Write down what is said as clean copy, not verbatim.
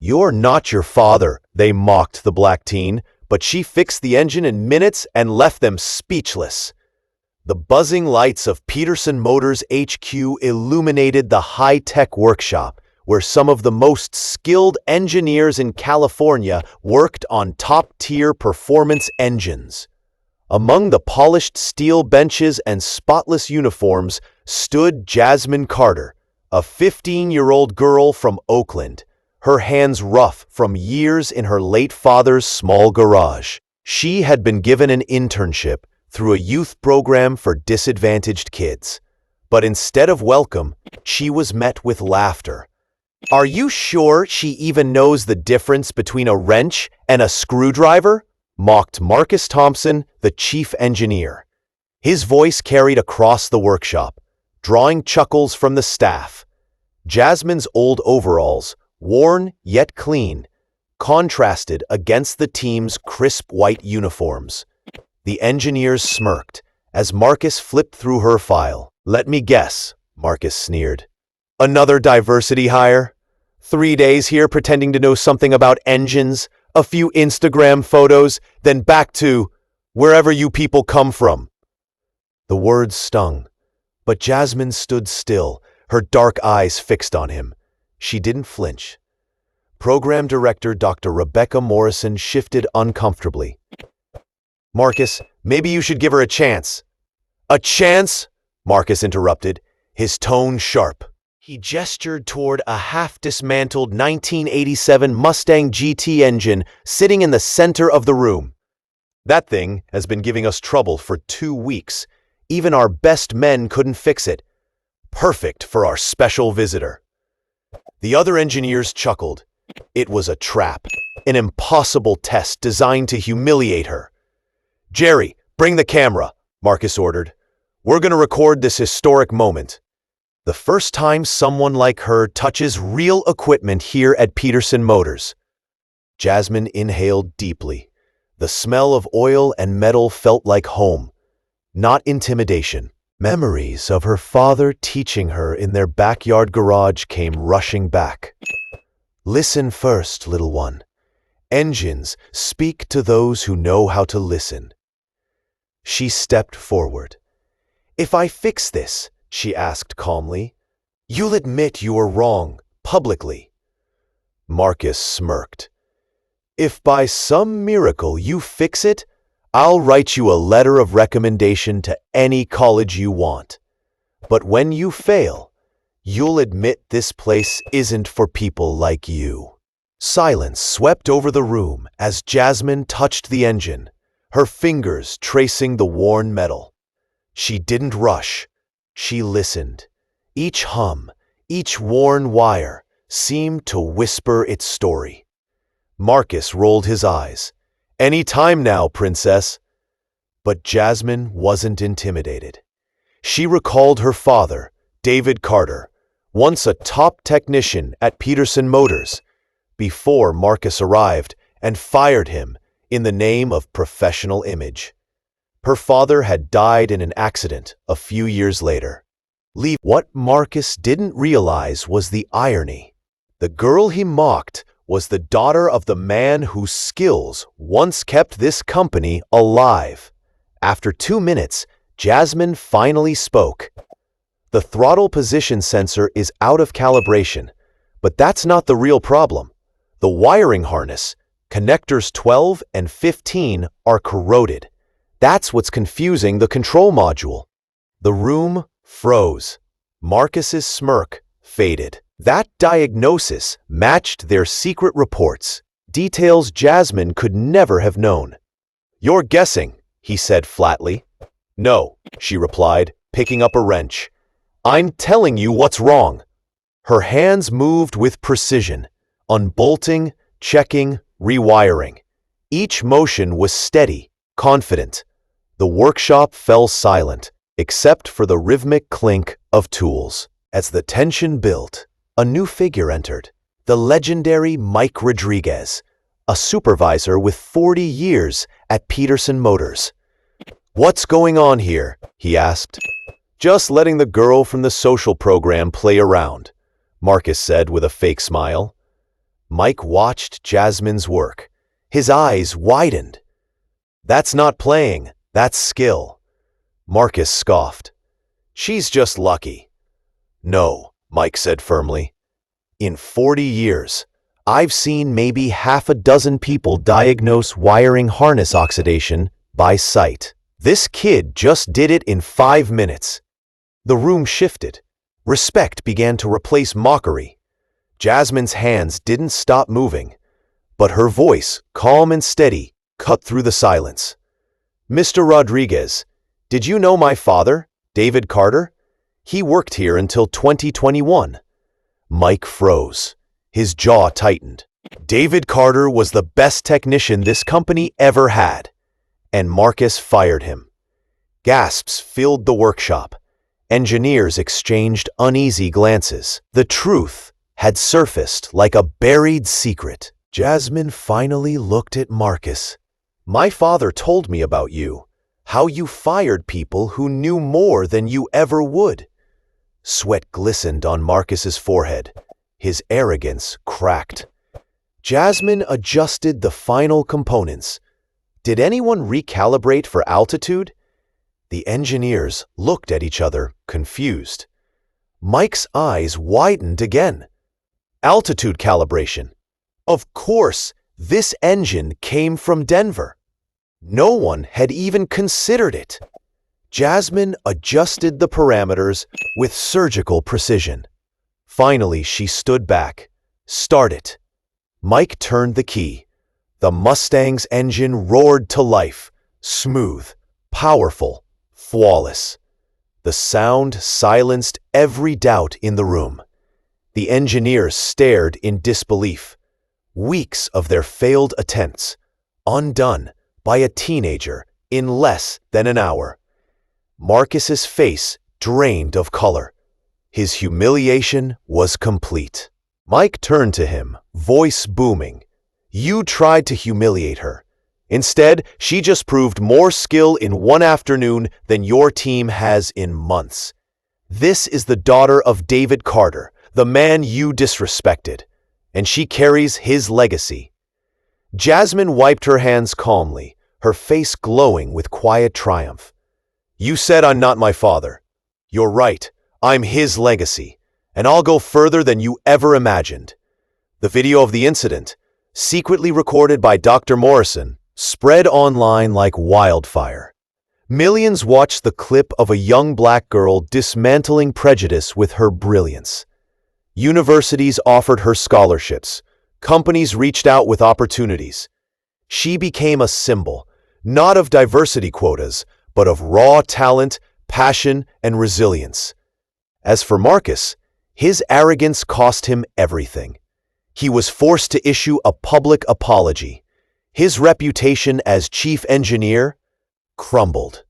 "You're not your father," they mocked the black teen, but she fixed the engine in minutes and left them speechless. The buzzing lights of Peterson Motors HQ illuminated the high-tech workshop, where some of the most skilled engineers in California worked on top-tier performance engines. Among the polished steel benches and spotless uniforms stood Jasmine Carter, a 15-year-old girl from Oakland, her hands rough from years in her late father's small garage. She had been given an internship through a youth program for disadvantaged kids. But instead of welcome, she was met with laughter. "Are you sure she even knows the difference between a wrench and a screwdriver?" mocked Marcus Thompson, the chief engineer. His voice carried across the workshop, drawing chuckles from the staff. Jasmine's old overalls, worn yet clean, contrasted against the team's crisp white uniforms. The engineers smirked as Marcus flipped through her file. "Let me guess," Marcus sneered. "Another diversity hire? 3 days here pretending to know something about engines, a few Instagram photos, then back to wherever you people come from." The words stung, but Jasmine stood still, her dark eyes fixed on him. She didn't flinch. Program Director Dr. Rebecca Morrison shifted uncomfortably. "Marcus, maybe you should give her a chance." "A chance?" Marcus interrupted, his tone sharp. He gestured toward a half-dismantled 1987 Mustang GT engine sitting in the center of the room. "That thing has been giving us trouble for 2 weeks. Even our best men couldn't fix it. Perfect for our special visitor." The other engineers chuckled. It was a trap, an impossible test designed to humiliate her. "Jerry, bring the camera," Marcus ordered. "We're going to record this historic moment. The first time someone like her touches real equipment here at Peterson Motors." Jasmine inhaled deeply. The smell of oil and metal felt like home, not intimidation. Memories of her father teaching her in their backyard garage came rushing back. "Listen first, little one. Engines speak to those who know how to listen." She stepped forward. "If I fix this," she asked calmly, "you'll admit you were wrong, publicly." Marcus smirked. "If by some miracle you fix it, I'll write you a letter of recommendation to any college you want. But when you fail, you'll admit this place isn't for people like you." Silence swept over the room as Jasmine touched the engine, her fingers tracing the worn metal. She didn't rush. She listened. Each hum, each worn wire seemed to whisper its story. Marcus rolled his eyes. "Any time now, princess." But Jasmine wasn't intimidated. She recalled her father, David Carter, once a top technician at Peterson Motors, before Marcus arrived and fired him in the name of professional image. Her father had died in an accident a few years later. What Marcus didn't realize was the irony. The girl he mocked was the daughter of the man whose skills once kept this company alive. After 2 minutes, Jasmine finally spoke. "The throttle position sensor is out of calibration, but that's not the real problem. The wiring harness, connectors 12 and 15, are corroded. That's what's confusing the control module." The room froze. Marcus's smirk faded. That diagnosis matched their secret reports, details Jasmine could never have known. "You're guessing," he said flatly. "No," she replied, picking up a wrench. "I'm telling you what's wrong." Her hands moved with precision, unbolting, checking, rewiring. Each motion was steady, confident. The workshop fell silent, except for the rhythmic clink of tools. As the tension built, a new figure entered, the legendary Mike Rodriguez, a supervisor with 40 years at Peterson Motors. "What's going on here?" he asked. "Just letting the girl from the social program play around," Marcus said with a fake smile. Mike watched Jasmine's work. His eyes widened. "That's not playing, that's skill." Marcus scoffed. "She's just lucky." "No," Mike said firmly. "In 40 years, I've seen maybe half a dozen people diagnose wiring harness oxidation by sight. This kid just did it in 5 minutes." The room shifted. Respect began to replace mockery. Jasmine's hands didn't stop moving, but her voice, calm and steady, cut through the silence. "Mr. Rodriguez, did you know my father, David Carter? He worked here until 2021. Mike froze. His jaw tightened. David Carter was the best technician this company ever had, and Marcus fired him. Gasps filled the workshop. Engineers exchanged uneasy glances. The truth had surfaced like a buried secret. Jasmine finally looked at Marcus. "My father told me about you, how you fired people who knew more than you ever would." Sweat glistened on Marcus's forehead. His arrogance cracked. Jasmine adjusted the final components. Did anyone recalibrate for altitude? The engineers looked at each other, confused. Mike's eyes widened again. Altitude calibration. Of course, this engine came from Denver. No one had even considered it. Jasmine adjusted the parameters with surgical precision. Finally, she stood back. "Start it." Mike turned the key. The Mustang's engine roared to life, smooth, powerful, flawless. The sound silenced every doubt in the room. The engineers stared in disbelief. Weeks of their failed attempts, undone by a teenager in less than an hour. Marcus's face drained of color. His humiliation was complete. Mike turned to him, voice booming. "You tried to humiliate her. Instead, she just proved more skill in one afternoon than your team has in months. This is the daughter of David Carter, the man you disrespected, and she carries his legacy." Jasmine wiped her hands calmly, her face glowing with quiet triumph. "You said I'm not my father. You're right. I'm his legacy, and I'll go further than you ever imagined." The video of the incident, secretly recorded by Dr. Morrison, spread online like wildfire. Millions watched the clip of a young black girl dismantling prejudice with her brilliance. Universities offered her scholarships. Companies reached out with opportunities. She became a symbol, not of diversity quotas, but of raw talent, passion, and resilience. As for Marcus, his arrogance cost him everything. He was forced to issue a public apology. His reputation as chief engineer crumbled.